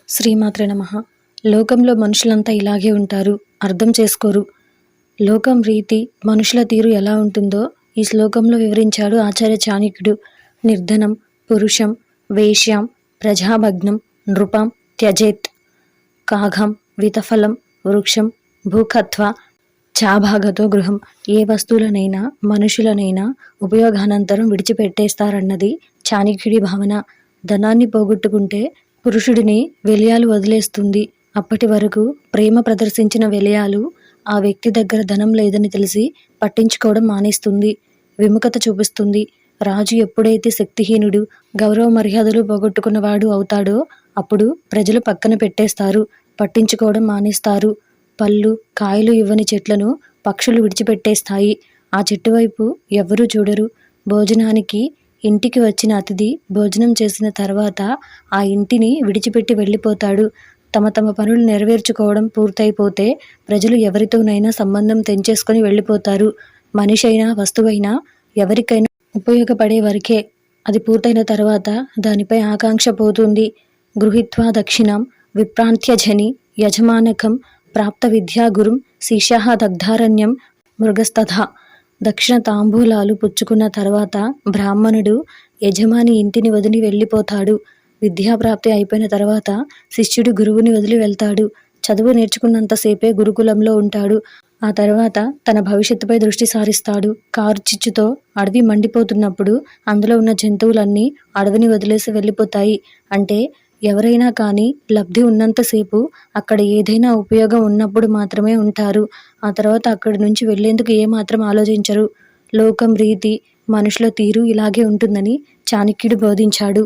శ్రీమాత్రే నమః. లోకంలో మనుషులంతా ఇలాగే ఉంటారు. అర్థం చేసుకోరు. లోకం రీతి, మనుషుల తీరు ఎలా ఉంటుందో ఈ శ్లోకంలో వివరించాడు ఆచార్య చాణక్యుడు. నిర్ధనం, పురుషం, వేశ్యాం, ప్రజాభగ్నం, నృపం త్యజేత్. కాఘం, వితఫలం, వృక్షం, భూకత్వ, చాభాగతో గృహం. ఏ వస్తువులనైనా మనుషులనైనా ఉపయోగానంతరం విడిచిపెట్టేస్తారన్నది చాణక్యుడి భావన. ధనాన్ని పోగొట్టుకుంటే పురుషుడిని వెలియాలు వదిలేస్తుంది. అప్పటి వరకు ప్రేమ ప్రదర్శించిన వెలియాలు ఆ వ్యక్తి దగ్గర ధనం లేదని తెలిసి పట్టించుకోవడం మానేస్తుంది, విముఖత చూపిస్తుంది. రాజు ఎప్పుడైతే శక్తిహీనుడు, గౌరవ మర్యాదలు పోగొట్టుకున్నవాడు అవుతాడో అప్పుడు ప్రజలు పక్కన పెట్టేస్తారు, పట్టించుకోవడం మానేస్తారు. పళ్ళు, కాయలు ఇవ్వని చెట్లను పక్షులు విడిచిపెట్టేస్తాయి. ఆ చెట్టు వైపు ఎవ్వరూ చూడరు. భోజనానికి ఇంటికి వచ్చిన అతిథి భోజనం చేసిన తర్వాత ఆ ఇంటిని విడిచిపెట్టి వెళ్ళిపోతాడు. తమ తమ పనులు నెరవేర్చుకోవడం పూర్తయిపోతే ప్రజలు ఎవరితోనైనా సంబంధం తెంచేసుకొని వెళ్ళిపోతారు. మనిషి అయినా వస్తువైనా ఎవరికైనా ఉపయోగపడే వరకే. అది పూర్తయిన తర్వాత దానిపై ఆకాంక్ష పోతుంది. గృహీత్వా దక్షిణాం విప్రాంత్యజని యజమానకం ప్రాప్త విద్యా గురుం శిష్యః దగ్ధారణ్యం మృగస్తథా. దక్షిణ తాంబూలాలు పుచ్చుకున్న తర్వాత బ్రాహ్మణుడు యజమాని ఇంటిని వదిలి వెళ్ళిపోతాడు. విద్యాప్రాప్తి అయిపోయిన తర్వాత శిష్యుడు గురువుని వదిలి వెళ్తాడు. చదువు నేర్చుకున్నంతసేపే గురుకులంలో ఉంటాడు. ఆ తర్వాత తన భవిష్యత్తుపై దృష్టి సారిస్తాడు. కారు చిచ్చుతో అడవి మండిపోతున్నప్పుడు అందులో ఉన్న జంతువులన్నీ అడవిని వదిలేసి వెళ్ళిపోతాయి. అంటే ఎవరైనా కానీ లబ్ధి ఉన్నంతసేపు అక్కడ ఏదైనా ఉపయోగం ఉన్నప్పుడు మాత్రమే ఉంటారు. ఆ తర్వాత అక్కడి నుంచి వెళ్లేందుకు ఏమాత్రం ఆలోచించరు. లోకం రీతి, మనుషుల తీరు ఇలాగే ఉంటుందని చాణక్యుడు బోధించాడు.